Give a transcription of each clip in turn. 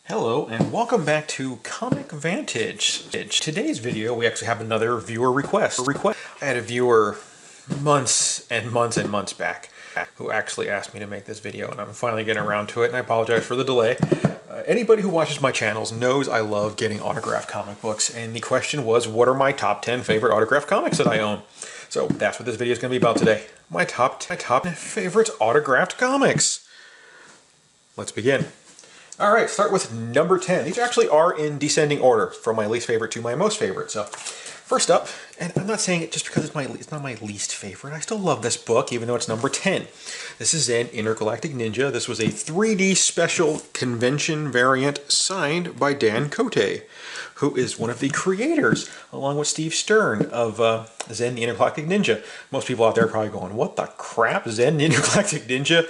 Hello and welcome back to Comic Vantage. Today's video we actually have another viewer request. I had a viewer months and months back who actually asked me to make this video, and I'm finally getting around to it, and I apologize for the delay. Anybody who watches my channels knows I love getting autographed comic books, and the question was, what are my top 10 favorite autographed comics that I own? So that's what this video is going to be about today. My top favorite autographed comics. Let's begin. All right, start with number 10. These actually are in descending order from my least favorite to my most favorite. So first up, and I'm not saying it just because it's not my least favorite. I still love this book, even though it's number 10. This is Zen Intergalactic Ninja. This was a 3D special convention variant signed by Dan Cote, who is one of the creators, along with Steve Stern, of Zen the Intergalactic Ninja. Most people out there are probably going, what the crap, Zen the Intergalactic Ninja?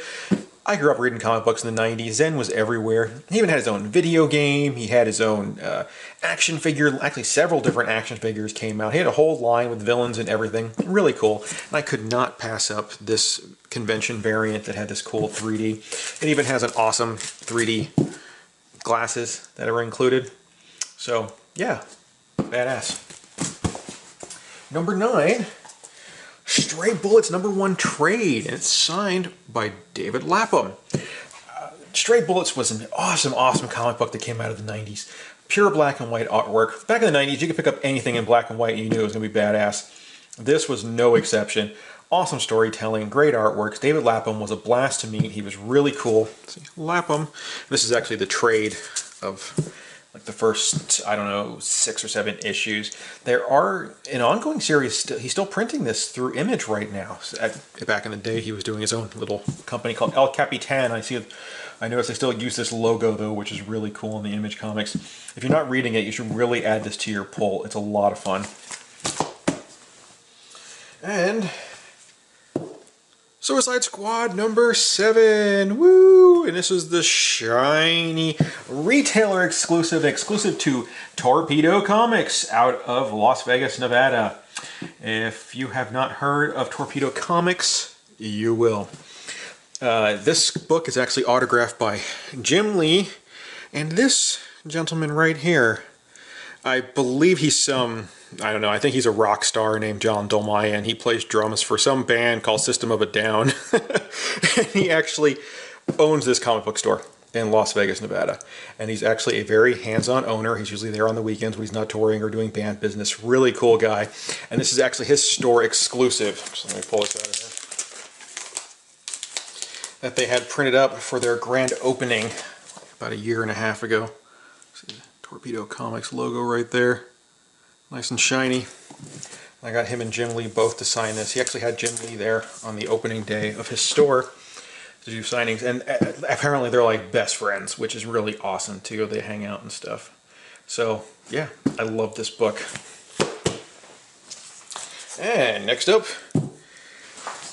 I grew up reading comic books in the 90s. Zen was everywhere. He even had his own video game. He had his own action figure. Actually, several different action figures came out. He had a whole line with villains and everything. Really cool. And I could not pass up this convention variant that had this cool 3D. It even has an awesome 3D glasses that are included. So, yeah, badass. Number 9. Stray Bullets #1 trade, and it's signed by David Lapham. Stray Bullets was an awesome comic book that came out of the 90s. Pure black and white artwork. Back in the 90s, you could pick up anything in black and white and you knew it was going to be badass. This was no exception. Awesome storytelling, great artworks. David Lapham was a blast to meet. He was really cool. Let's see, Lapham. This is actually the trade of like the first, I don't know, 6 or 7 issues. There are an ongoing series. He's still printing this through Image right now. Back in the day, he was doing his own little company called El Capitan. I noticed they still use this logo though, which is really cool in the Image comics. If you're not reading it, you should really add this to your pull. It's a lot of fun. And Suicide Squad #7, woo! And this is the shiny retailer exclusive to Torpedo Comics out of Las Vegas, Nevada. If you have not heard of Torpedo Comics, you will. This book is actually autographed by Jim Lee, and this gentleman right here, I believe he's some, I don't know, I think he's a rock star named John Dolmayan, and he plays drums for some band called System of a Down. And he actually owns this comic book store in Las Vegas, Nevada. And he's actually a very hands-on owner. He's usually there on the weekends when he's not touring or doing band business. Really cool guy. And this is actually his store exclusive. So let me pull this out of here. That they had printed up for their grand opening about 1.5 years ago. See the Torpedo Comics logo right there. Nice and shiny. I got him and Jim Lee both to sign this. He actually had Jim Lee there on the opening day of his store to do signings, and apparently they're like best friends, which is really awesome too. They hang out and stuff. So yeah, I love this book. And next up,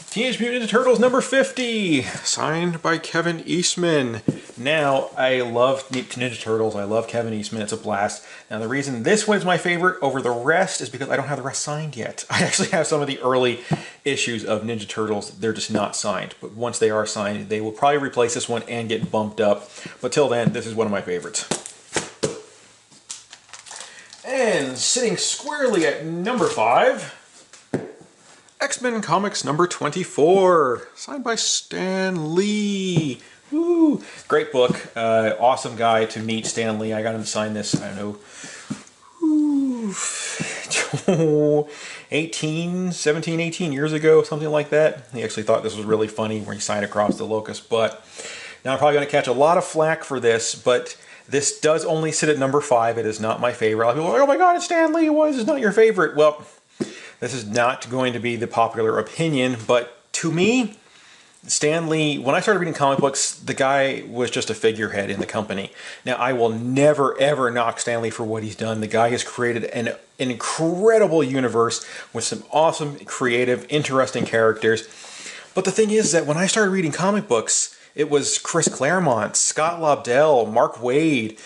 Teenage Mutant Ninja Turtles #50, signed by Kevin Eastman. Now, I love Ninja Turtles. I love Kevin Eastman. It's a blast. Now, the reason this one is my favorite over the rest is because I don't have the rest signed yet. I actually have some of the early issues of Ninja Turtles. They're just not signed. But once they are signed, they will probably replace this one and get bumped up. But till then, this is one of my favorites. And sitting squarely at number 5... X-Men Comics #24, signed by Stan Lee. Woo! Great book. Awesome guy to meet, Stan Lee. I got him to sign this, I don't know, 17, 18 years ago, something like that. He actually thought this was really funny when he signed across the locust, but now I'm probably going to catch a lot of flack for this, but this does only sit at number 5. It is not my favorite. A lot of people are like, oh my god, it's Stan Lee. Why is this not your favorite? Well, this is not going to be the popular opinion, but to me, Stan Lee, when I started reading comic books, the guy was just a figurehead in the company. Now, I will never, ever knock Stan Lee for what he's done. The guy has created an incredible universe with some awesome, creative, interesting characters. But the thing is that when I started reading comic books, it was Chris Claremont, Scott Lobdell, Mark Waid,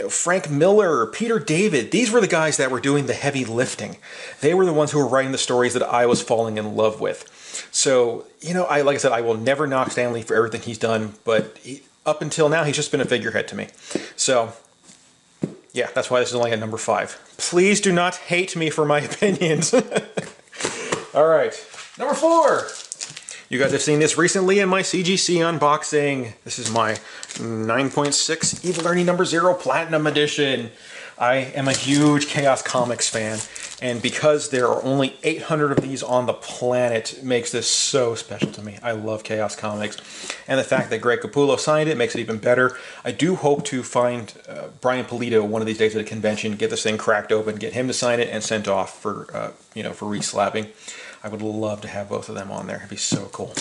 Frank Miller, Peter David. These were the guys that were doing the heavy lifting. They were the ones who were writing the stories that I was falling in love with. So, like I said, I will never knock Stan Lee for everything he's done, but up until now, he's just been a figurehead to me. So, yeah, that's why this is only at number 5. Please do not hate me for my opinions. All right, number 4. You guys have seen this recently in my CGC unboxing. This is my 9.6 Evil Ernie number 0 Platinum Edition. I am a huge Chaos Comics fan, and because there are only 800 of these on the planet, it makes this so special to me. I love Chaos Comics, and the fact that Greg Capullo signed it makes it even better. I do hope to find Brian Pulido one of these days at a convention, get this thing cracked open, get him to sign it, and sent off for for reslabbing. I would love to have both of them on there. It'd be so cool.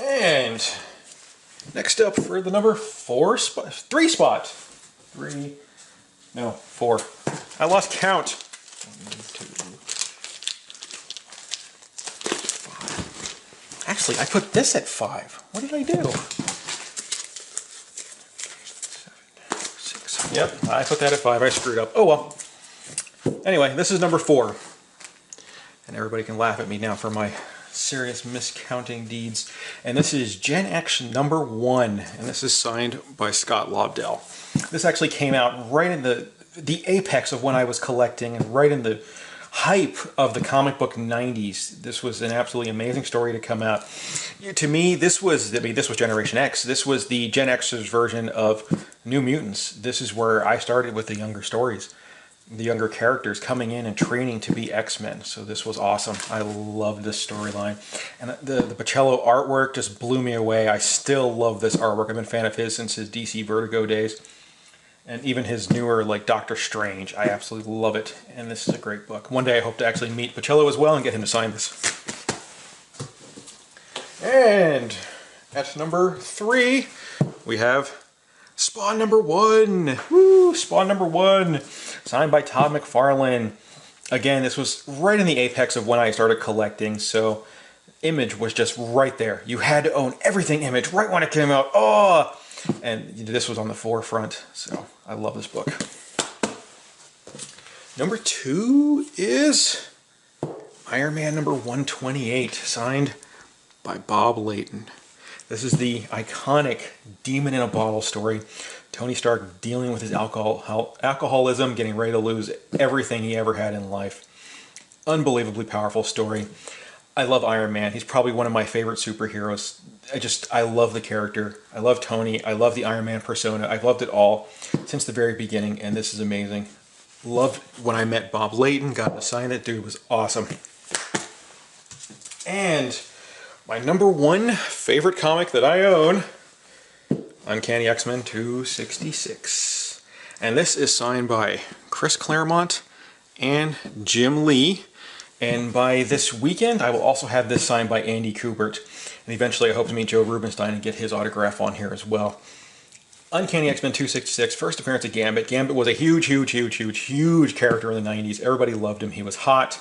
And next up for the number 4 spot, 3 spot. 3, no, 4. I lost count. 1, 2, 5. Actually, I put this at 5. What did I do? 7, 6. Yep, I put that at 5. I screwed up. Oh well. Anyway, this is number 4. And everybody can laugh at me now for my serious miscounting deeds. And this is Gen X number 1. And this is signed by Scott Lobdell. This actually came out right in the apex of when I was collecting and right in the hype of the comic book 90s. This was an absolutely amazing story to come out. To me, this was Generation X. This was the Gen X's version of New Mutants. This is where I started with the younger stories. The younger characters coming in and training to be X-Men. So this was awesome. I loved this storyline. And the Pacello artwork just blew me away. I still love this artwork. I've been a fan of his since his DC Vertigo days. And even his newer, like Doctor Strange. I absolutely love it. And this is a great book. One day I hope to actually meet Pacello as well and get him to sign this. And at number 3, we have Spawn number 1. Woo! Spawn number 1. Signed by Todd McFarlane. Again, this was right in the apex of when I started collecting, so Image was just right there. You had to own everything Image right when it came out. Oh! And this was on the forefront, so I love this book. Number 2 is Iron Man number 128, signed by Bob Layton. This is the iconic Demon in a Bottle story. Tony Stark dealing with his alcoholism, getting ready to lose everything he ever had in life. Unbelievably powerful story. I love Iron Man. He's probably one of my favorite superheroes. I love the character. I love Tony. I love the Iron Man persona. I've loved it all since the very beginning, and this is amazing. Loved when I met Bob Layton, got to sign it. Dude was awesome. And my number 1 favorite comic that I own, Uncanny X-Men 266. And this is signed by Chris Claremont and Jim Lee. And by this weekend, I will also have this signed by Andy Kubert. And eventually I hope to meet Joe Rubinstein and get his autograph on here as well. Uncanny X-Men 266, first appearance of Gambit. Gambit was a huge character in the 90s. Everybody loved him. He was hot.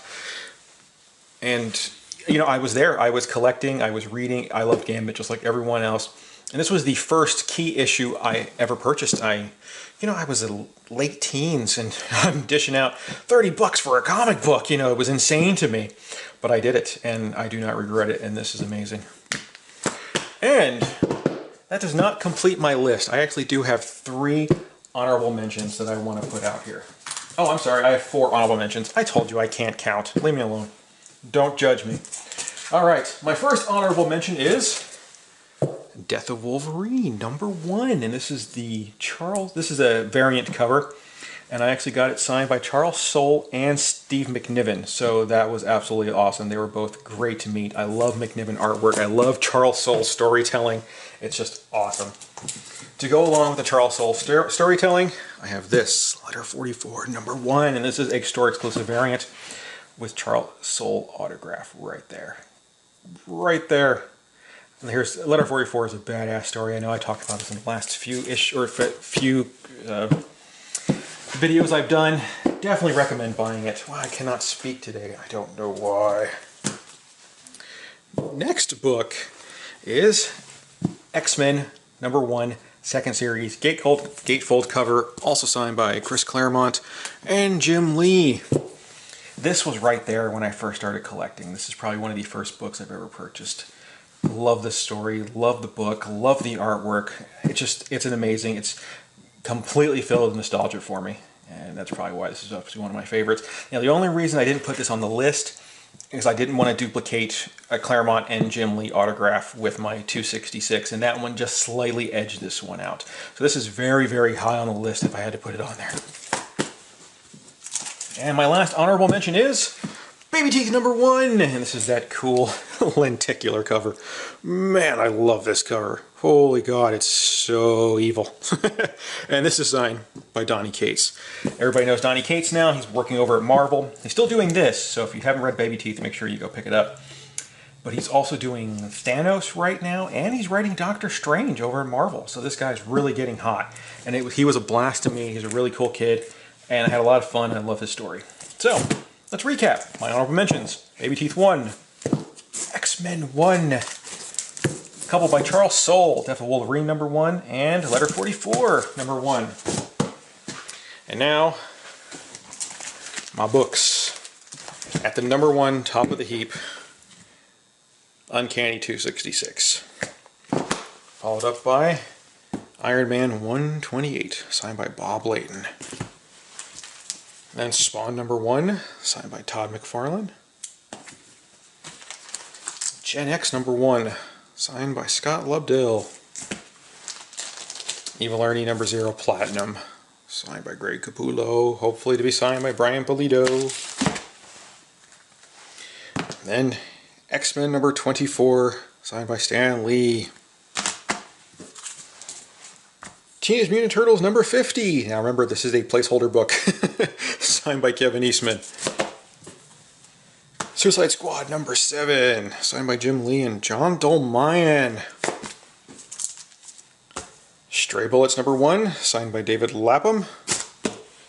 And, I was there. I was collecting. I was reading. I loved Gambit just like everyone else. And this was the first key issue I ever purchased. I was in late teens and I'm dishing out $30 for a comic book. It was insane to me. But I did it and I do not regret it. And this is amazing. And that does not complete my list. I actually do have 3 honorable mentions that I want to put out here. Oh, I'm sorry. I have 4 honorable mentions. I told you I can't count. Leave me alone. Don't judge me. All right. My first honorable mention is Death of Wolverine, number 1. And this is this is a variant cover. And I actually got it signed by Charles Soule and Steve McNiven. So that was absolutely awesome. They were both great to meet. I love McNiven artwork. I love Charles Soule's storytelling. It's just awesome. To go along with the Charles Soule storytelling, I have this, Letter 44, number 1. And this is a store exclusive variant with Charles Soule autograph right there. Right there. And here's Letter 44 is a badass story. I know I talked about this in the last few videos I've done. Definitely recommend buying it. Well, I cannot speak today. I don't know why. Next book is X-Men number 1, second series, gatefold cover, also signed by Chris Claremont and Jim Lee. This was right there when I first started collecting. This is probably one of the first books I've ever purchased. Love the story, love the book, love the artwork. It's an amazing, it's completely filled with nostalgia for me. And that's probably why this is obviously one of my favorites. Now, the only reason I didn't put this on the list is I didn't want to duplicate a Claremont and Jim Lee autograph with my 266, and that one just slightly edged this one out. So this is very, very high on the list if I had to put it on there. And my last honorable mention is Baby Teeth #1, and this is that cool lenticular cover. Man, I love this cover. Holy God, it's so evil. And this is signed by Donny Cates. Everybody knows Donny Cates now. He's working over at Marvel. He's still doing this, so if you haven't read Baby Teeth, make sure you go pick it up. But he's also doing Thanos right now, and he's writing Doctor Strange over at Marvel. So this guy's really getting hot. And he was a blast to me. He's a really cool kid, and I had a lot of fun, and I love his story. So, let's recap my honorable mentions. Baby Teeth 1, X-Men 1, couple by Charles Soule, Death of Wolverine #1, and Letter 44 #1. And now, my books. At the #1, top of the heap, Uncanny 266. Followed up by Iron Man 128, signed by Bob Layton. Then Spawn #1, signed by Todd McFarlane. Gen X #1, signed by Scott Lobdell. Evil Ernie #0 Platinum, signed by Greg Capullo, hopefully to be signed by Brian Pulido. Then X-Men #24, signed by Stan Lee. Teenage Mutant Turtles #50. Now remember, this is a placeholder book, signed by Kevin Eastman. Suicide Squad #7, signed by Jim Lee and John Dolmayan. Stray Bullets #1, signed by David Lapham.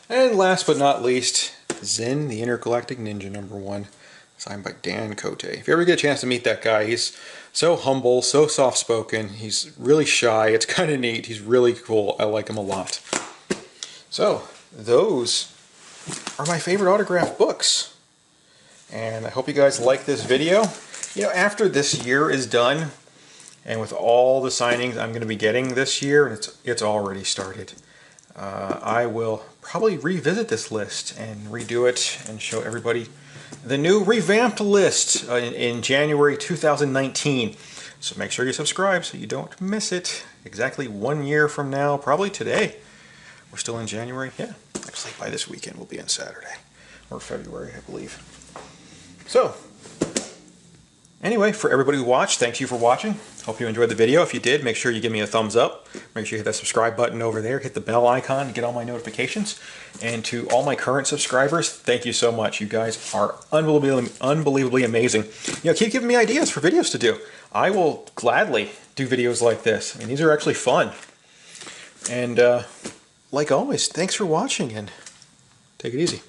And last but not least, Zen the Intergalactic Ninja #1, signed by Dan Cote. If you ever get a chance to meet that guy, he's so humble, so soft-spoken, he's really shy, it's kind of neat, he's really cool, I like him a lot. So, those are my favorite autographed books. And I hope you guys like this video. You know, after this year is done, and with all the signings I'm going to be getting this year, and it's already started, I will probably revisit this list and redo it and show everybody the new revamped list in January 2019. So make sure you subscribe so you don't miss it. Exactly 1 year from now, probably today. We're still in January. Yeah, actually by this weekend we'll be in Saturday. Or February, I believe. So, anyway, for everybody who watched, thank you for watching. Hope you enjoyed the video. If you did, make sure you give me a thumbs up. Make sure you hit that subscribe button over there. Hit the bell icon to get all my notifications. And to all my current subscribers, thank you so much. You guys are unbelievably amazing. You know, keep giving me ideas for videos to do. I will gladly do videos like this. I mean, these are actually fun. And like always, thanks for watching, and take it easy.